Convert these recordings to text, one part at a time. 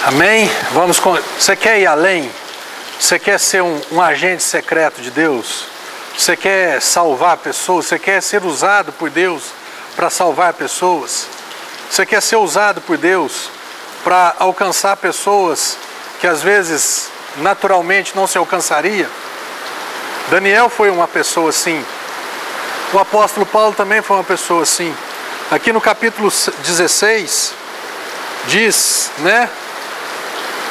Amém? Você quer ir além? Você quer ser um agente secreto de Deus? Você quer salvar pessoas? Você quer ser usado por Deus para salvar pessoas? Você quer ser usado por Deus para alcançar pessoas que às vezes naturalmente não se alcançaria? Daniel foi uma pessoa assim. O apóstolo Paulo também foi uma pessoa assim. Aqui no capítulo 16 diz,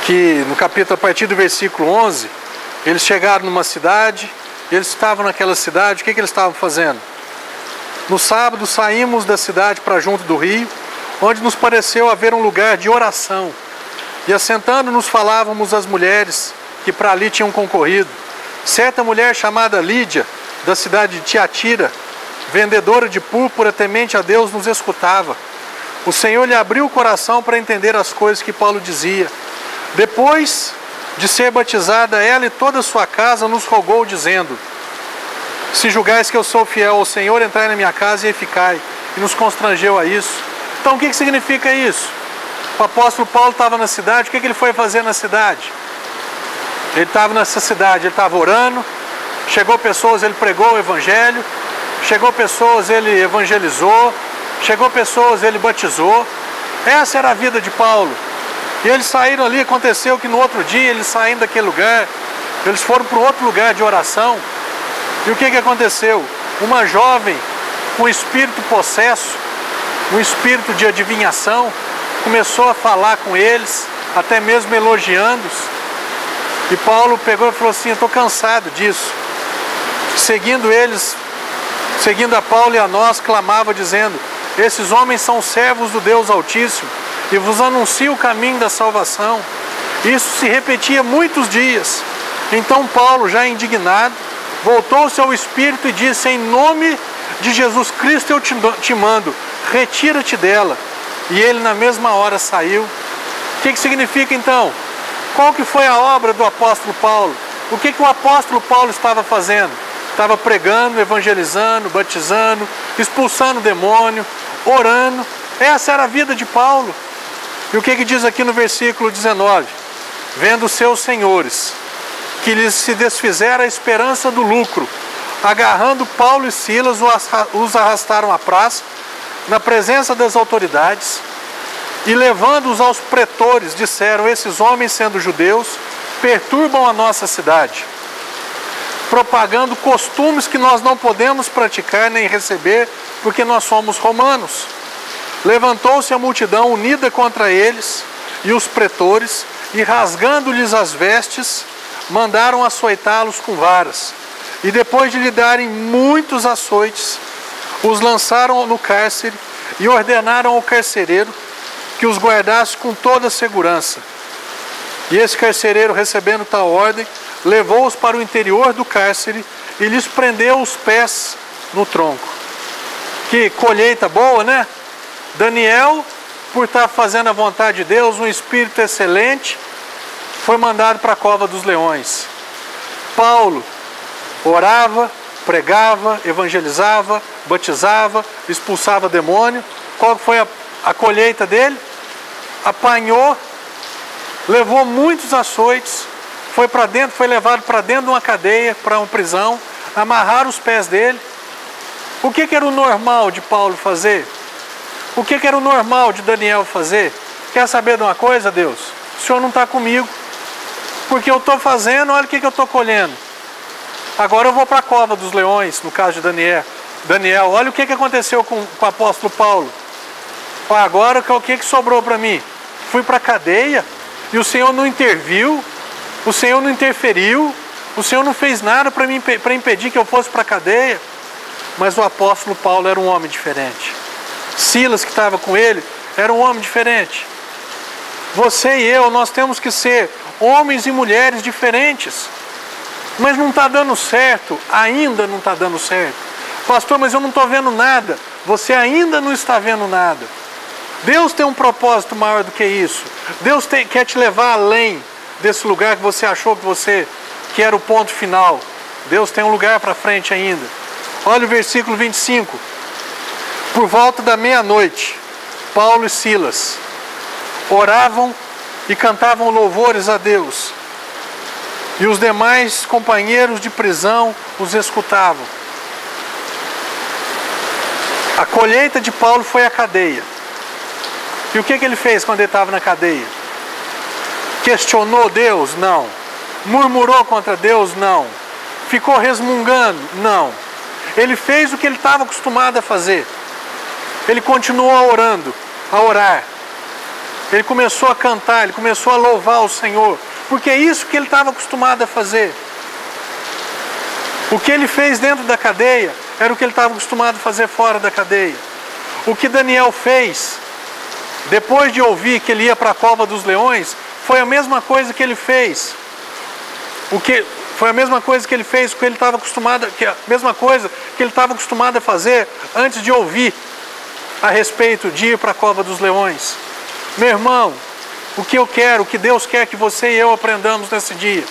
que no capítulo, a partir do versículo 11, eles chegaram numa cidade, eles estavam naquela cidade, o que eles estavam fazendo? No sábado saímos da cidade para junto do rio, onde nos pareceu haver um lugar de oração. E assentando-nos falávamos às mulheres que para ali tinham concorrido. Certa mulher chamada Lídia, da cidade de Tiatira, vendedora de púrpura, temente a Deus, nos escutava. O Senhor lhe abriu o coração para entender as coisas que Paulo dizia. Depois de ser batizada, ela e toda a sua casa nos rogou, dizendo: se julgais que eu sou fiel ao Senhor, entrai na minha casa e ficai. E nos constrangeu a isso. Então o que significa isso? O apóstolo Paulo estava na cidade, o que ele foi fazer na cidade? Ele estava nessa cidade, ele estava orando, chegou pessoas, ele pregou o evangelho, chegou pessoas, ele evangelizou, chegou pessoas, ele batizou. Essa era a vida de Paulo. E eles saíram ali, aconteceu que no outro dia, eles saindo daquele lugar, eles foram para outro lugar de oração. E o que aconteceu? Uma jovem com espírito possesso, um espírito de adivinhação, começou a falar com eles, até mesmo elogiando-os. E Paulo pegou e falou assim: eu estou cansado disso. Seguindo eles, seguindo a Paulo e a nós, clamava dizendo: esses homens são servos do Deus Altíssimo e vos anunciam o caminho da salvação. Isso se repetia muitos dias. Então Paulo, já indignado, voltou-se ao Espírito e disse: em nome de Jesus Cristo eu te mando, retira-te dela. E ele na mesma hora saiu. O que significa então? Qual que foi a obra do apóstolo Paulo? O que o apóstolo Paulo estava fazendo? Estava pregando, evangelizando, batizando, expulsando o demônio, orando. Essa era a vida de Paulo. E o que diz aqui no versículo 19? Vendo os seus senhores, que lhes se desfizera a esperança do lucro, agarrando Paulo e Silas, os arrastaram à praça, na presença das autoridades, e levando-os aos pretores, disseram: esses homens, sendo judeus, perturbam a nossa cidade, propagando costumes que nós não podemos praticar nem receber, porque nós somos romanos. Levantou-se a multidão unida contra eles e os pretores, e rasgando-lhes as vestes, mandaram açoitá-los com varas. E depois de lhe darem muitos açoites, os lançaram no cárcere e ordenaram ao carcereiro que os guardasse com toda a segurança. E esse carcereiro, recebendo tal ordem, levou-os para o interior do cárcere e lhes prendeu os pés no tronco. Que colheita boa, né? Daniel, por estar fazendo a vontade de Deus, um espírito excelente, foi mandado para a cova dos leões. Paulo orava, pregava, evangelizava, batizava, expulsava demônio. Qual foi a colheita dele? Apanhou, levou muitos açoites, foi levado para dentro de uma cadeia, para uma prisão, amarraram os pés dele. O que era o normal de Paulo fazer? O que era o normal de Daniel fazer? Quer saber de uma coisa, Deus? O Senhor não está comigo. Porque eu estou fazendo, olha o que eu estou colhendo. Agora eu vou para a cova dos leões, no caso de Daniel. Olha o que aconteceu com o apóstolo Paulo. Agora o que sobrou para mim? Fui para a cadeia e o Senhor não interviu, o Senhor não interferiu, o Senhor não fez nada para impedir que eu fosse para a cadeia. Mas o apóstolo Paulo era um homem diferente. Silas, que estava com ele, era um homem diferente. Você e eu, nós temos que ser homens e mulheres diferentes. Mas não está dando certo, ainda não está dando certo. Pastor, mas eu não estou vendo nada. Você ainda não está vendo nada. Deus tem um propósito maior do que isso. Deus quer te levar além desse lugar que você achou que era o ponto final. Deus tem um lugar para frente ainda. Olha o versículo 25. Por volta da meia-noite, Paulo e Silas oravam e cantavam louvores a Deus. E os demais companheiros de prisão os escutavam. A colheita de Paulo foi a cadeia. E o que ele fez quando ele estava na cadeia? Questionou Deus? Não. Murmurou contra Deus? Não. Ficou resmungando? Não. Ele fez o que ele estava acostumado a fazer. Ele continuou orando, a orar. Ele começou a cantar, ele começou a louvar o Senhor, porque é isso que ele estava acostumado a fazer. O que ele fez dentro da cadeia era o que ele estava acostumado a fazer fora da cadeia. O que Daniel fez, depois de ouvir que ele ia para a cova dos leões, foi a mesma coisa que ele fez. Foi a mesma coisa que ele fez, que ele estava acostumado, a mesma coisa que ele estava acostumado a fazer antes de ouvir a respeito de ir para a cova dos leões. Meu irmão, o que eu quero, o que Deus quer que você e eu aprendamos nesse dia,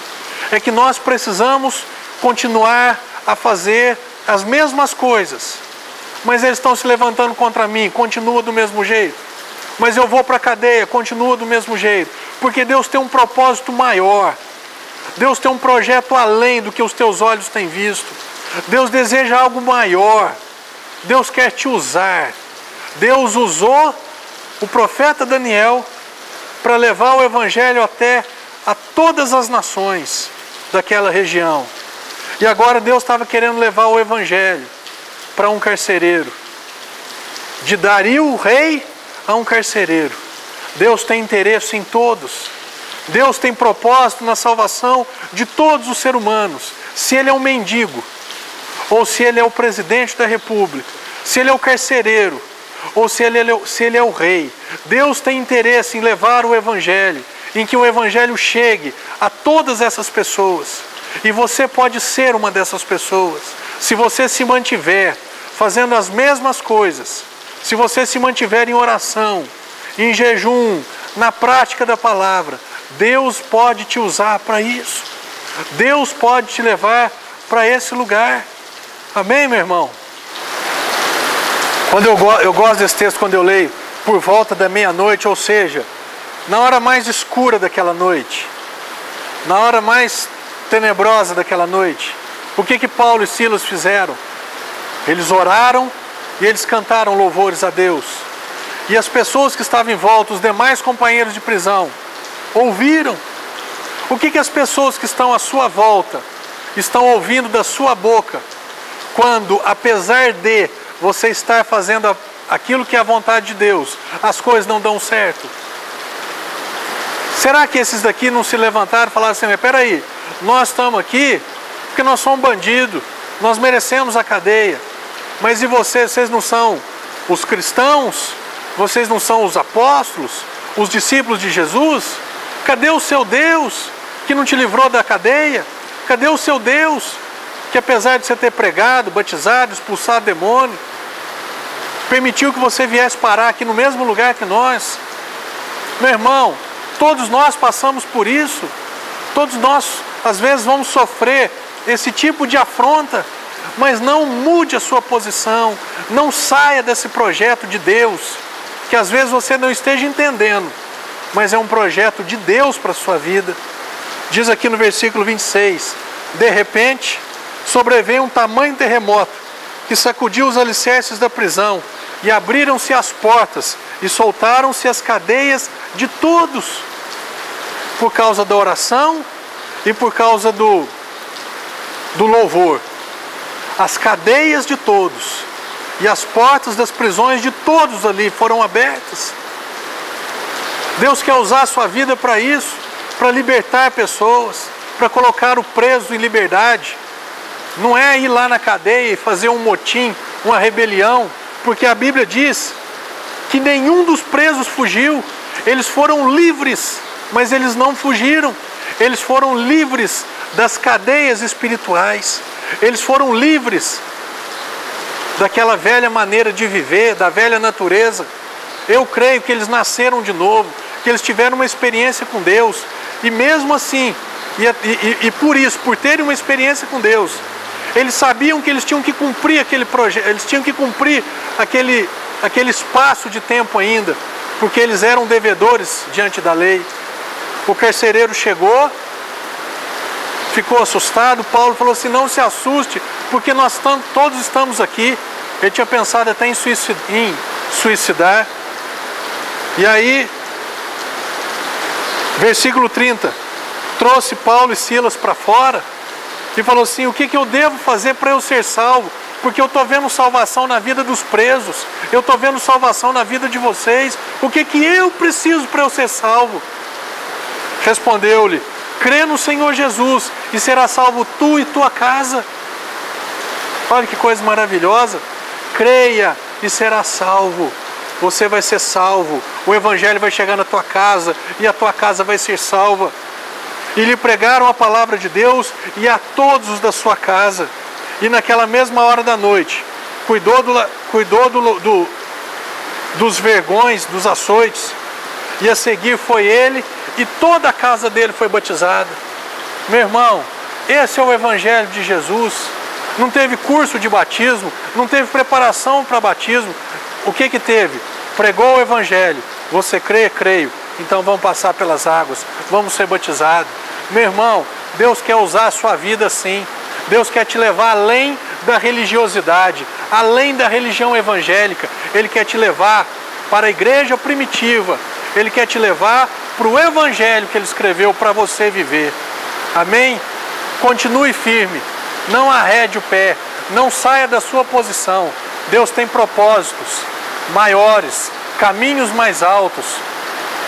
é que nós precisamos continuar a fazer as mesmas coisas. Mas eles estão se levantando contra mim, continua do mesmo jeito. Mas eu vou para a cadeia, continua do mesmo jeito. Porque Deus tem um propósito maior. Deus tem um projeto além do que os teus olhos têm visto. Deus deseja algo maior. Deus quer te usar. Deus usou o profeta Daniel para levar o evangelho até a todas as nações daquela região. E agora Deus estava querendo levar o evangelho para um carcereiro. De Dario, o rei, a um carcereiro. Deus tem interesse em todos. Deus tem propósito na salvação de todos os seres humanos. Se ele é um mendigo, ou se ele é o presidente da república, se ele é o carcereiro, ou se ele é o rei. Deus tem interesse em levar o evangelho, em que o evangelho chegue a todas essas pessoas. E você pode ser uma dessas pessoas, se você se mantiver fazendo as mesmas coisas, se você se mantiver em oração, em jejum, na prática da palavra. Deus pode te usar para isso. Deus pode te levar para esse lugar. Amém, meu irmão? Eu gosto desse texto quando eu leio por volta da meia-noite, ou seja, na hora mais escura daquela noite, na hora mais tenebrosa daquela noite. O que Paulo e Silas fizeram? Eles oraram e eles cantaram louvores a Deus. E as pessoas que estavam em volta, os demais companheiros de prisão, ouviram. O que as pessoas que estão à sua volta estão ouvindo da sua boca, quando, apesar de você estar fazendo aquilo que é a vontade de Deus, as coisas não dão certo? Será que esses daqui não se levantaram e falaram assim: mas peraí, nós estamos aqui porque nós somos bandidos, nós merecemos a cadeia, mas e vocês? Vocês não são os cristãos? Vocês não são os apóstolos, os discípulos de Jesus? Cadê o seu Deus que não te livrou da cadeia? Cadê o seu Deus que, apesar de você ter pregado, batizado, expulsado demônio, permitiu que você viesse parar aqui no mesmo lugar que nós? Meu irmão, todos nós passamos por isso. Todos nós, às vezes, vamos sofrer esse tipo de afronta, mas não mude a sua posição, não saia desse projeto de Deus, que às vezes você não esteja entendendo, mas é um projeto de Deus para a sua vida. Diz aqui no versículo 26, de repente, sobreveio um tamanho terremoto, que sacudiu os alicerces da prisão, e abriram-se as portas, e soltaram-se as cadeias de todos, por causa da oração e por causa do louvor. As cadeias de todos e as portas das prisões de todos ali foram abertas. Deus quer usar a sua vida para isso, para libertar pessoas, para colocar o preso em liberdade. Não é ir lá na cadeia e fazer um motim, uma rebelião, porque a Bíblia diz que nenhum dos presos fugiu. Eles foram livres, mas eles não fugiram. Eles foram livres das cadeias espirituais. Eles foram livres daquela velha maneira de viver, da velha natureza. Eu creio que eles nasceram de novo, que eles tiveram uma experiência com Deus. E mesmo assim, e por isso, por terem uma experiência com Deus, eles sabiam que eles tinham que cumprir aquele projeto, eles tinham que cumprir aquele espaço de tempo ainda, porque eles eram devedores diante da lei. O carcereiro chegou, ficou assustado. Paulo falou assim: não se assuste, porque nós todos estamos aqui. Ele tinha pensado até em suicidar. E aí, versículo 30, trouxe Paulo e Silas para fora e falou assim: o que eu devo fazer para eu ser salvo? Porque eu estou vendo salvação na vida dos presos, eu estou vendo salvação na vida de vocês. O que eu preciso para eu ser salvo? Respondeu-lhe: crê no Senhor Jesus e será salvo tu e tua casa. Olha que coisa maravilhosa. Creia e será salvo. Você vai ser salvo. O evangelho vai chegar na tua casa e a tua casa vai ser salva. E lhe pregaram a palavra de Deus e a todos os da sua casa. E naquela mesma hora da noite, cuidou dos vergões, dos açoites. E a seguir foi ele e toda a casa dele foi batizada. Meu irmão, esse é o evangelho de Jesus. Não teve curso de batismo, não teve preparação para batismo. O que teve? Pregou o evangelho. Você crê? Creio. Então vamos passar pelas águas, vamos ser batizados. Meu irmão, Deus quer usar a sua vida assim. Deus quer te levar além da religiosidade, além da religião evangélica. Ele quer te levar para a igreja primitiva. Ele quer te levar para o evangelho que ele escreveu para você viver. Amém? Continue firme. Não arrede o pé, não saia da sua posição. Deus tem propósitos maiores, caminhos mais altos.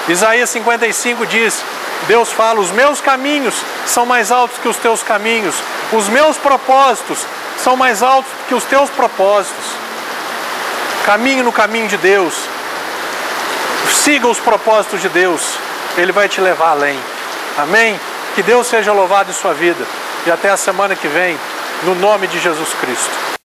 Isaías 55 diz: Deus fala: os meus caminhos são mais altos que os teus caminhos, os meus propósitos são mais altos que os teus propósitos. Caminhe no caminho de Deus, siga os propósitos de Deus, Ele vai te levar além. Amém? Que Deus seja louvado em sua vida. E até a semana que vem, no nome de Jesus Cristo.